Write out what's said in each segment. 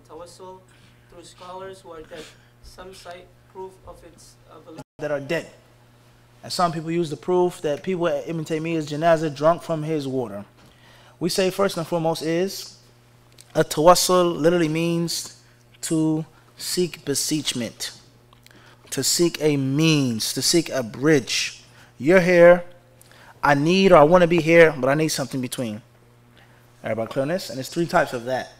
Tawassul through scholars who are dead. Some cite proof of its validity. That are dead. And some people use the proof that people at Ibn Taymiyyah's janazah drunk from his water. We say first and foremost is a tawassul literally means to seek beseechment, to seek a means, to seek a bridge. You're here, I need or I want to be here, but I need something between. Everybody clear on this? And there's three types of that.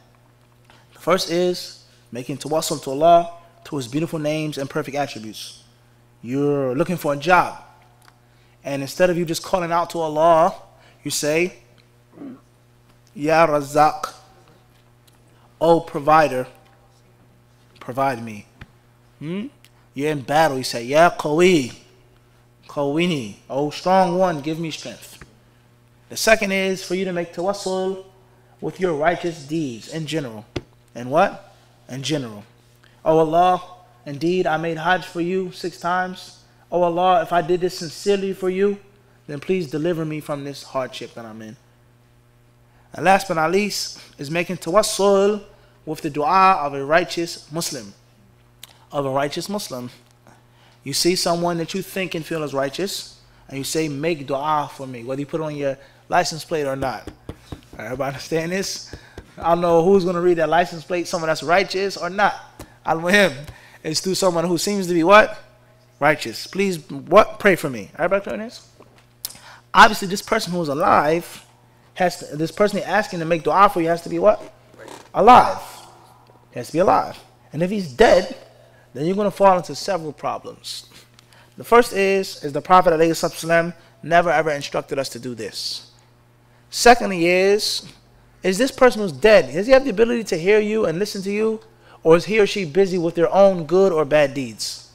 The first is making tawassul to Allah through His beautiful names and perfect attributes. You're looking for a job, and instead of you just calling out to Allah, you say, Ya Razaq, oh provider, provide me. You're in battle, you say, Ya Qawi, Qawini, oh strong one, give me strength. The second is for you to make tawassul with your righteous deeds in general. And what? In general. Oh Allah, indeed I made Hajj for you 6 times. Oh Allah, if I did this sincerely for you, then please deliver me from this hardship that I'm in. And last but not least is making tawassul with the dua of a righteous Muslim. Of a righteous Muslim. You see someone that you think and feel is righteous, and you say, make dua for me, whether you put it on your license plate or not. Everybody understand this? I don't know who's going to read that license plate, someone that's righteous or not. Al-Muhim, it's through someone who seems to be what? Righteous. Please, what? Pray for me. Everybody clear on this? Obviously, this person who is alive, this person you're asking to make dua for you has to be what? Alive. He has to be alive. And if he's dead, then you're going to fall into several problems. The first is the Prophet ﷺ never ever instructed us to do this. Secondly is this person who's dead, does he have the ability to hear you and listen to you? Or is he or she busy with their own good or bad deeds?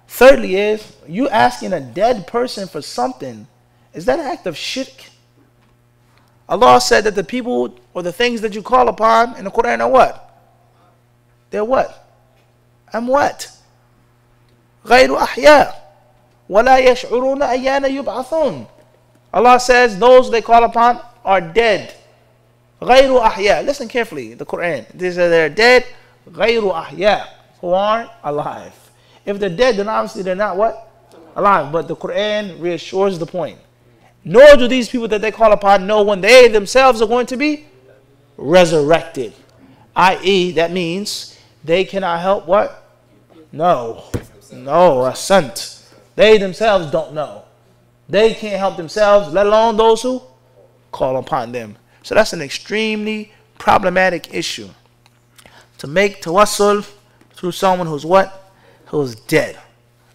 Thirdly is, you asking a dead person for something, is that an act of shirk? Allah said that the people or the things that you call upon in the Quran are what? They're what? Amwat. غَيْرُ أَحْيَاء وَلَا يَشْعُرُونَ أَيَّانَ يُبْعَثُونَ. Allah says those they call upon are dead. غَيْرُ أَحْيَاء. Listen carefully, the Quran. They're dead. غَيْرُ أَحْيَاء. Who aren't alive. If they're dead, then obviously they're not what? Alive. But the Quran reassures the point. Nor do these people that they call upon know when they themselves are going to be resurrected. I.e., that means they cannot help what? No. No, asant. They themselves don't know. They can't help themselves, let alone those who call upon them. So that's an extremely problematic issue. To make tawassul through someone who's what? Who's dead.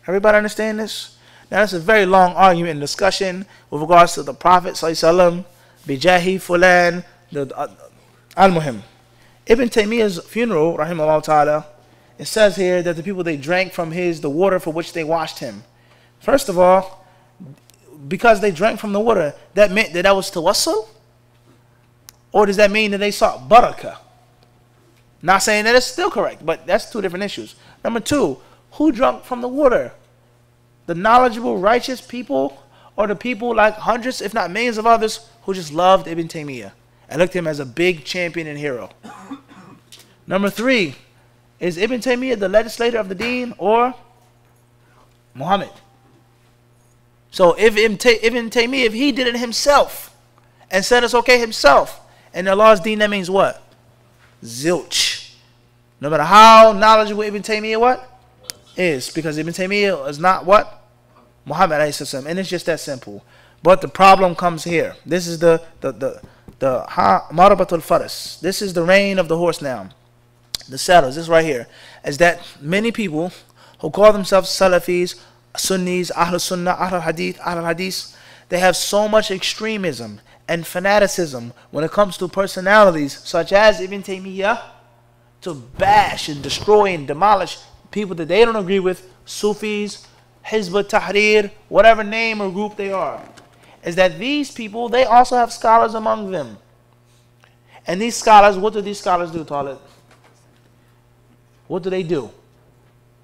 Everybody understand this? Now that's a very long argument and discussion with regards to the Prophet ﷺ, bijahi fulan, al-muhim. Ibn Taymiyyah's funeral, rahimahullah ta'ala, it says here that the people, they drank from the water for which they washed him. First of all, because they drank from the water, that meant that was tawassul? Or does that mean that they sought barakah? Not saying that it's still correct, but that's two different issues. Number two, who drank from the water? The knowledgeable, righteous people, or the people like hundreds, if not millions of others, who just loved Ibn Taymiyyah and looked at him as a big champion and hero? Number three, is Ibn Taymiyyah the legislator of the deen or Muhammad? So if Ibn Taymiyyah, if he did it himself and said it's okay himself, and Allah's deen, that means what? Zilch. No matter how knowledgeable Ibn Taymiyyah what? Is. Because Ibn Taymiyyah is not what? Muhammad ﷺ. And it's just that simple. But the problem comes here. This is the Marabatul Faras. This is the reign of the horse now. The saddles, this right here, is that many people who call themselves Salafis, Sunnis, Ahlul Sunnah, Ahlul Hadith, they have so much extremism and fanaticism when it comes to personalities such as Ibn Taymiyyah, to bash and destroy and demolish people that they don't agree with, Sufis, Hizb Tahrir, whatever name or group they are, is that these people, they also have scholars among them. And these scholars, what do these scholars do, Talib? What do they do?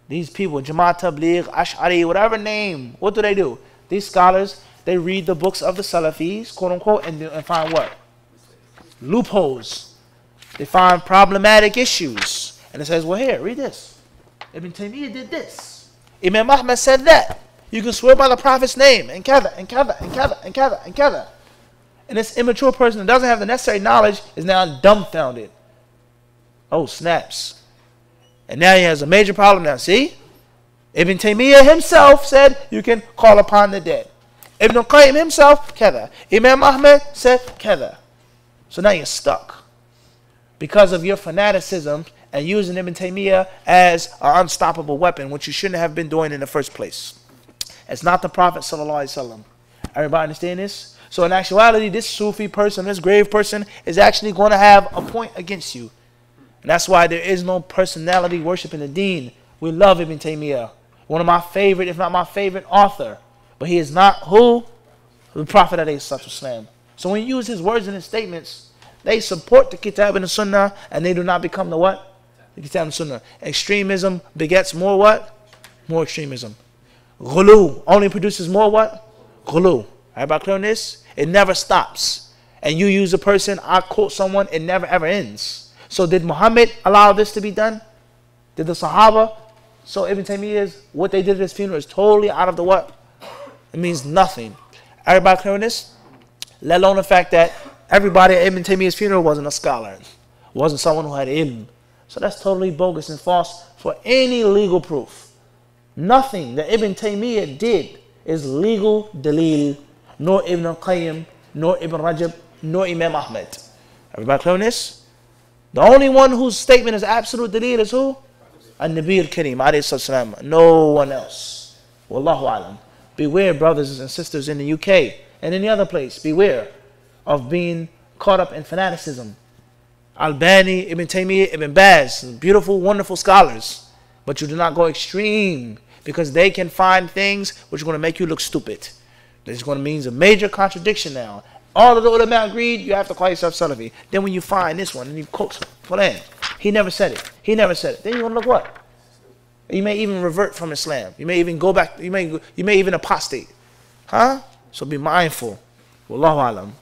These people, Jamaat Tabligh, Ash'ari, whatever name, what do? These scholars, they read the books of the Salafis, quote unquote, and find what? Loopholes. They find problematic issues. And it says, well, here, read this. Ibn Taymiyyah did this. Imam Ahmad said that. You can swear by the Prophet's name, and kada, and kada, and kada, and kada, and kada. And this immature person that doesn't have the necessary knowledge is now dumbfounded. Oh, snaps. And now he has a major problem now. See? Ibn Taymiyyah himself said you can call upon the dead. Ibn Qayyim himself, kada. Imam Ahmad said, kada. So now you're stuck. Because of your fanaticism and using Ibn Taymiyyah as an unstoppable weapon, which you shouldn't have been doing in the first place. It's not the Prophet sallallahu alaihi wasallam. Everybody understand this? So in actuality, this Sufi person, this grave person, is actually going to have a point against you. And that's why there is no personality worship in the deen. We love Ibn Taymiyyah. One of my favorite, if not my favorite author. But he is not who? The Prophet ﷺ. So when you use his words and his statements, they support the Kitab and the Sunnah, and they do not become the what? The Kitab and the Sunnah. Extremism begets more what? More extremism. Ghulu only produces more what? Ghulu. Everybody clear on this? It never stops. And you use a person, I quote someone, it never ever ends. So did Muhammad allow this to be done? Did the Sahaba? So Ibn Taymiyyah, what they did at his funeral is totally out of the what? It means nothing. Everybody clear on this? Let alone the fact that everybody at Ibn Taymiyyah's funeral wasn't a scholar. Wasn't someone who had ilm. So that's totally bogus and false for any legal proof. Nothing that Ibn Taymiyyah did is legal dalil. Nor Ibn Qayyim, nor Ibn Rajab, nor Imam Ahmad. Everybody clear on this? The only one whose statement is absolute dalil is who? An-Nabi al-Kareem, alayhi salam. No one else. Wallahu alam. Beware, brothers and sisters in the UK and any other place. Beware of being caught up in fanaticism. Albani, Ibn Taymiyyah, Ibn Baz, beautiful, wonderful scholars. But you do not go extreme because they can find things which are going to make you look stupid. This is going to mean a major contradiction now. All of the ulama agreed, you have to call yourself Salafi. Then when you find this one and you quote Fulan, he never said it. He never said it. Then you're going to look what? You may even revert from Islam. You may even go back. You may even apostate. Huh? So be mindful. Wallahu alam.